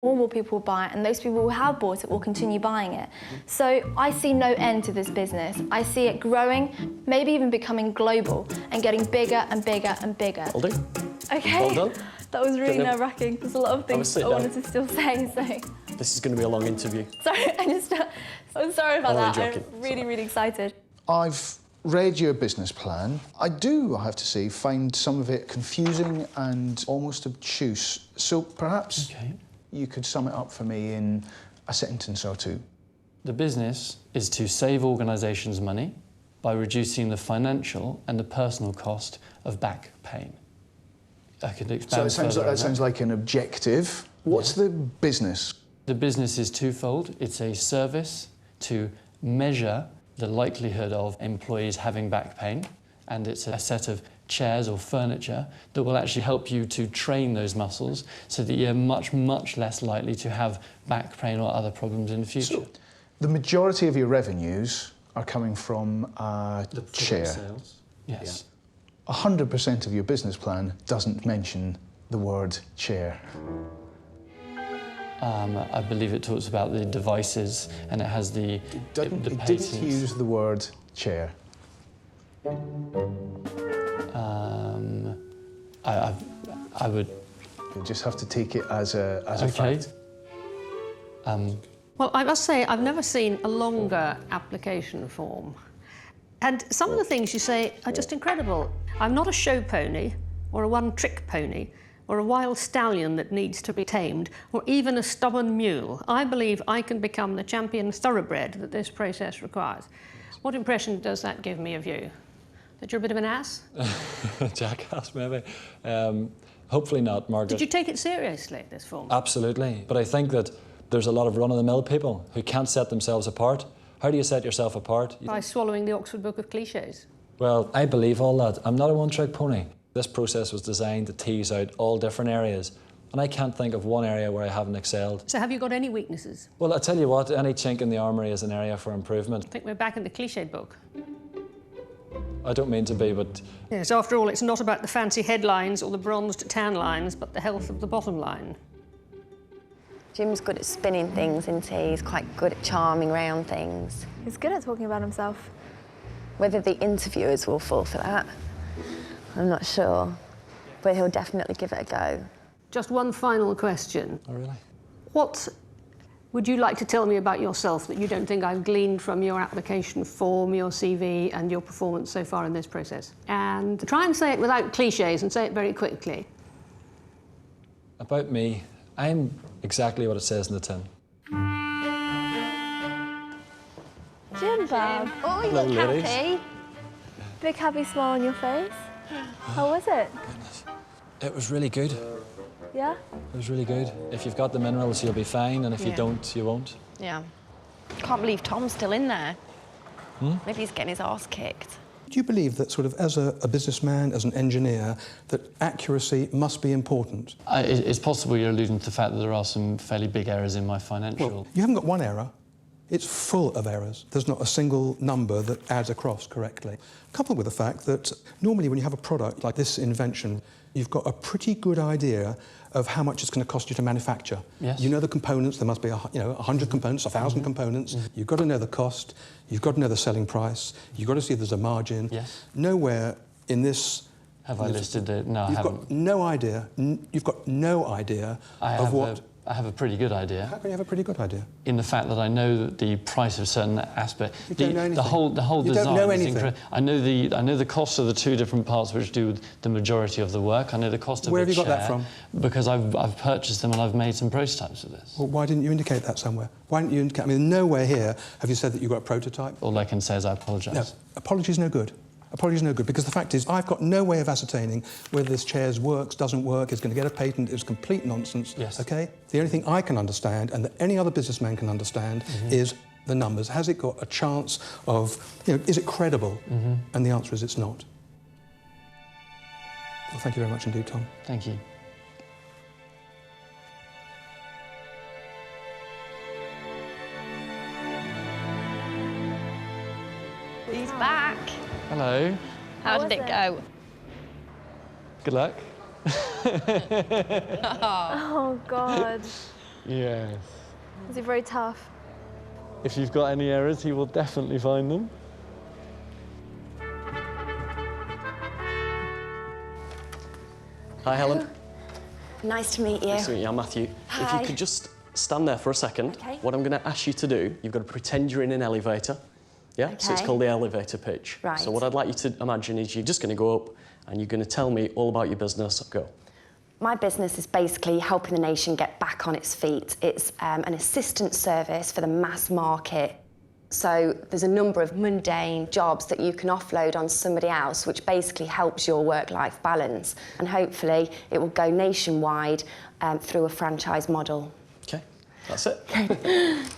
More people will buy it, and those people who have bought it will continue buying it. So I see no end to this business. I see it growing, maybe even becoming global and getting bigger and bigger and bigger. Will do. Okay. Well done. That was really nerve-wracking. There's a lot of things I wanted to still say, so... This is going to be a long interview. Sorry, I'm sorry about that. Joking. I'm really excited. I've read your business plan. I do, I have to say, find some of it confusing and almost obtuse. So perhaps you could sum it up for me in a sentence or two. The business is to save organisations money by reducing the financial and the personal cost of back pain. I could expand So that sounds like an objective. What's the business? The business is twofold. It's a service to measure the likelihood of employees having back pain, and it's a set of chairs or furniture that will actually help you to train those muscles so that you're much less likely to have back pain or other problems in the future. So, the majority of your revenues are coming from the chair. Sales. Yes. 100% of your business plan doesn't mention the word chair. I believe it talks about the devices, and it has the It patents. didn't use the word chair. I would. You just have to take it as a Okay. fact. Well, I must say, I've never seen a longer application form. And some of the things you say are just incredible. I'm not a show pony, or a one-trick pony, or a wild stallion that needs to be tamed, or even a stubborn mule. I believe I can become the champion thoroughbred that this process requires. What impression does that give me of you? That you're a bit of an ass? Jackass, maybe. Hopefully not, Margaret. Did you take it seriously, this form? Absolutely. But I think that there's a lot of run-of-the-mill people who can't set themselves apart. How do you set yourself apart? By swallowing the Oxford Book of Clichés. Well, I believe all that. I'm not a one-trick pony. This process was designed to tease out all different areas, and I can't think of one area where I haven't excelled. So have you got any weaknesses? Well, I tell you what, any chink in the armoury is an area for improvement. I think we're back in the cliché book. I don't mean to be, but... Yes, after all, it's not about the fancy headlines or the bronzed tan lines, but the health of the bottom line. Jim's good at spinning things, isn't he? He's quite good at charming round things. He's good at talking about himself. Whether the interviewers will fall for that, I'm not sure. But he'll definitely give it a go. Just one final question. Oh, really? What would you like to tell me about yourself that you don't think I've gleaned from your application form, your CV, and your performance so far in this process? And try and say it without clichés and say it very quickly. About me, I'm exactly what it says in the tin. Jim, Bob. Oh, you Hello, look ladies. happy. Big happy smile on your face. How was it? It was really good. Yeah? It was really good. If you've got the minerals, you'll be fine, and if you don't, you won't. Yeah. Can't believe Tom's still in there. Maybe he's getting his arse kicked. Do you believe that sort of as a businessman, as an engineer, that accuracy must be important? It's possible you're alluding to the fact that there are some fairly big errors in my financial... Well, you haven't got one error. It's full of errors. There's not a single number that adds across correctly. Coupled with the fact that normally when you have a product like this invention, you've got a pretty good idea of how much it's going to cost you to manufacture. Yes. You know the components, there must be 100 components, 1,000 components. You've got to know the cost, you've got to know the selling price, you've got to see if there's a margin. Yes. Nowhere in this... Have I listed it? No, I haven't. You've got no idea. You've got no idea of what... I have a pretty good idea. How can you have a pretty good idea? In the fact that I know that the price of certain aspect, You don't know anything. the whole You design don't know is anything. incredible. I know the cost of the two different parts which do the majority of the work. I know the cost of Where a have you got that chair from? Because I've purchased them and I've made some prototypes of this. Well, why didn't you indicate that somewhere? Why didn't you indicate... I mean, nowhere here have you said that you've got a prototype. All I can say is I apologise. No, apology's no good. Apology's no good, because the fact is I've got no way of ascertaining whether this chair works, doesn't work, is going to get a patent, it's complete nonsense, Yes. OK? The only thing I can understand, and that any other businessman can understand, is the numbers. Has it got a chance of, is it credible? And the answer is it's not. Well, thank you very much indeed, Tom. Thank you. He's back. Hello. How was did it it? go? Good luck. Oh, God. Yes. Is it very tough? If you've got any errors, he will definitely find them. Hi, Helen. Nice to meet you. Nice to meet you. I'm Matthew. If Hi. you could just stand there for a second. Okay. What I'm going to ask you to do, you've got to pretend you're in an elevator. Yeah? So it's Okay. called the elevator pitch. Right. So what I'd like you to imagine is you're just going to go up and you're going to tell me all about your business. Go. My business is basically helping the nation get back on its feet. It's an assistance service for the mass market. So there's a number of mundane jobs that you can offload on somebody else, which basically helps your work-life balance. And hopefully it will go nationwide through a franchise model. Okay, that's it.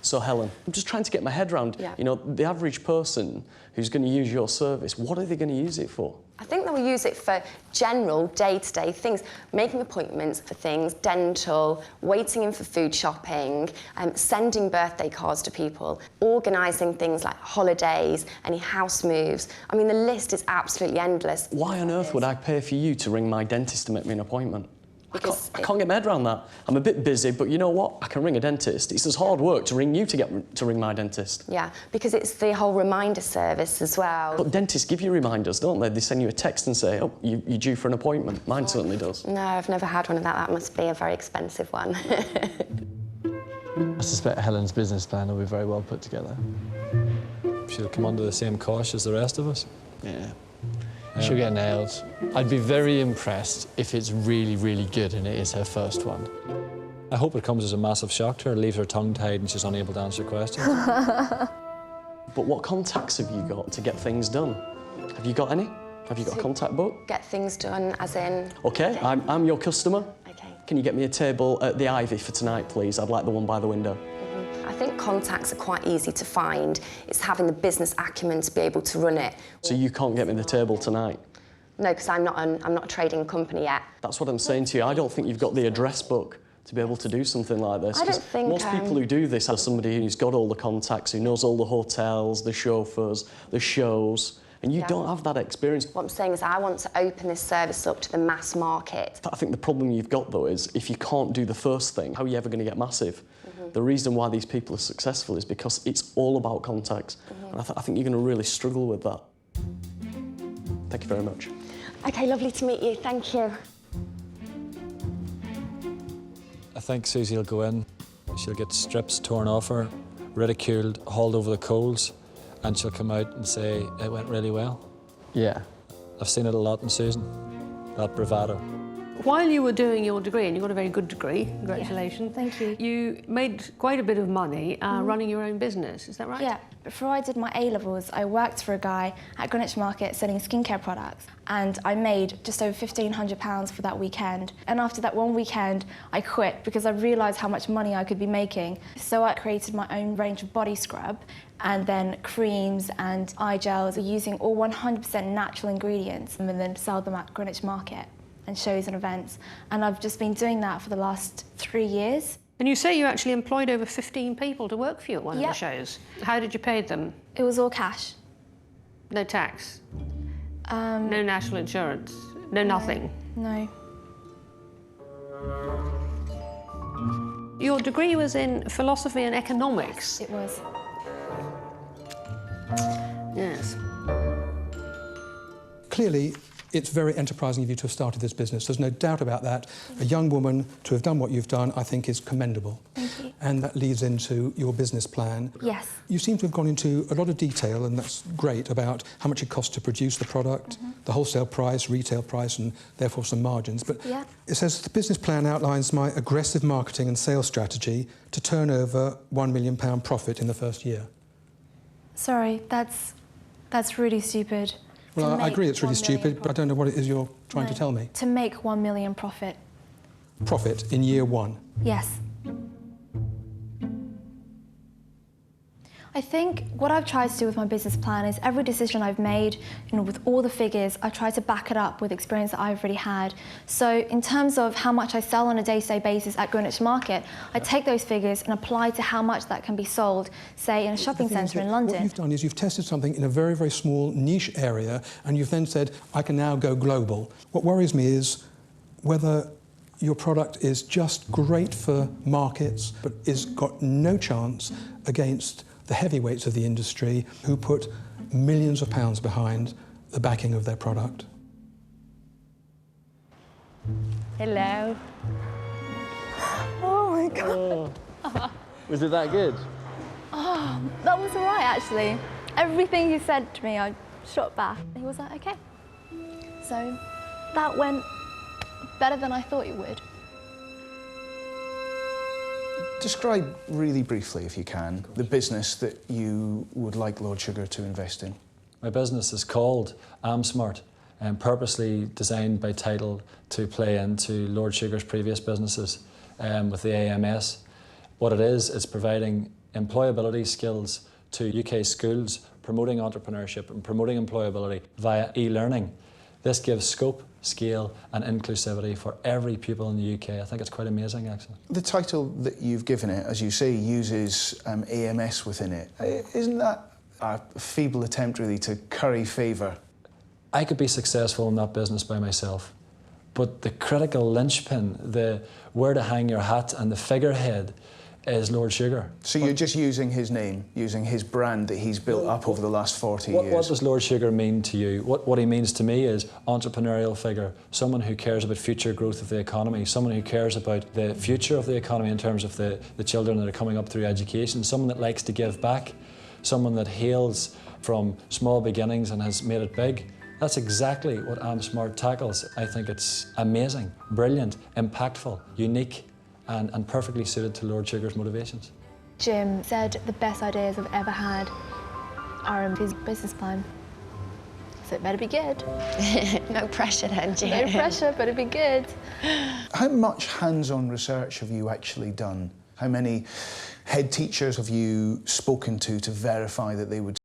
So, Helen, I'm just trying to get my head around, Yeah. you know, the average person who's going to use your service, what are they going to use it for? I think they will use it for general day-to-day things, making appointments for things, dental, waiting in for food shopping, sending birthday cards to people, organising things like holidays, any house moves. I mean, the list is absolutely endless. Why on earth would I pay for you to ring my dentist to make me an appointment? I Because can't get my head around that. I'm a bit busy, but you know what? I can ring a dentist. It's as hard work to ring you to ring my dentist. Yeah, because it's the whole reminder service as well. But dentists give you reminders, don't they? They send you a text and say, oh, you're due for an appointment. Mine certainly does. No, I've never had one of that. That must be a very expensive one. I suspect Helen's business plan will be very well put together. She'll come under the same cosh as the rest of us. Yeah. She'll get nailed. I'd be very impressed if it's really, really good and it is her first one. I hope it comes as a massive shock to her, leaves her tongue tied and she's unable to answer questions. But what contacts have you got to get things done? Have you got any? Have you got a contact book? Get things done, as in... Okay, I'm your customer. Okay. Can you get me a table at the Ivy for tonight, please? I'd like the one by the window. I think contacts are quite easy to find. It's having the business acumen to be able to run it. So you can't get me the table tonight? No, because I'm not a trading company yet. That's what I'm saying to you. I don't think you've got the address book to be able to do something like this. I don't 'Cause think, most people who do this are somebody who's got all the contacts, who knows all the hotels, the chauffeurs, the shows, and you Yeah. don't have that experience. What I'm saying is I want to open this service up to the mass market. I think the problem you've got, though, is if you can't do the first thing, how are you ever going to get massive? The reason why these people are successful is because it's all about contacts. And I think you're going to really struggle with that. Thank you very much. Okay, lovely to meet you. Thank you. I think Susie will go in, she'll get strips torn off her, ridiculed, hauled over the coals, and she'll come out and say, it went really well. Yeah. I've seen it a lot in Susan, that bravado. While you were doing your degree, and you got a very good degree, congratulations. Thank you. You made quite a bit of money running your own business, is that right? Yeah, before I did my A-levels, I worked for a guy at Greenwich Market selling skincare products, and I made just over £1,500 for that weekend. And after that one weekend, I quit because I realised how much money I could be making. So I created my own range of body scrub, and then creams and eye gels, using all 100% natural ingredients, and then sell them at Greenwich Market and shows and events. And I've just been doing that for the last 3 years. And you say you actually employed over 15 people to work for you at one of the Yep. shows. How did you pay them? It was all cash. No tax? No national insurance? No nothing? No. Your degree was in philosophy and economics? It was. Yes. Clearly, it's very enterprising of you to have started this business. There's no doubt about that. A young woman to have done what you've done, I think, is commendable. Thank you. And that leads into your business plan. Yes. You seem to have gone into a lot of detail, and that's great, about how much it costs to produce the product, the wholesale price, retail price, and therefore some margins. But Yeah. it says the business plan outlines my aggressive marketing and sales strategy to turn over £1 million profit in the first year. Sorry, that's really stupid. Well, To I agree make it's really 1 million stupid, but I don't know what it is you're trying to tell me. To make 1 million profit. Profit in year one. Yes. I think what I've tried to do with my business plan is every decision I've made, with all the figures, I try to back it up with experience that I've already had. So in terms of how much I sell on a day-to-day basis at Greenwich Market, I take those figures and apply to how much that can be sold, say, in a shopping centre in London. What you've done is you've tested something in a very, very small niche area, and you've then said, I can now go global. What worries me is whether your product is just great for markets, but is got no chance against the heavyweights of the industry who put millions of pounds behind the backing of their product. Hello. Oh my God. Oh. Was it that good? Oh, that was all right, actually. Everything he said to me, I shot back. He was like, okay. So that went better than I thought it would. Describe really briefly, if you can, the business that you would like Lord Sugar to invest in. My business is called AmSmart, and purposely designed by title to play into Lord Sugar's previous businesses with the AMS. What it is, it's providing employability skills to UK schools, promoting entrepreneurship and promoting employability via e-learning. This gives scope, scale and inclusivity for every pupil in the UK. I think it's quite amazing, actually. The title that you've given it, as you say, uses AMS within it. Isn't that a feeble attempt, really, to curry favour? I could be successful in that business by myself, but the critical linchpin, the where to hang your hat and the figurehead is Lord Sugar. So you're just using his name, using his brand that he's built up over the last 40 years. What does Lord Sugar mean to you? What he means to me is entrepreneurial figure, someone who cares about future growth of the economy, someone who cares about the future of the economy in terms of the children that are coming up through education, someone that likes to give back, someone that hails from small beginnings and has made it big. That's exactly what AmSmart tackles. I think it's amazing, brilliant, impactful, unique, and perfectly suited to Lord Sugar's motivations. Jim said the best ideas I've ever had are in his business plan. So it better be good. No pressure then, Jim. No pressure, better be good. How much hands-on research have you actually done? How many head teachers have you spoken to verify that they would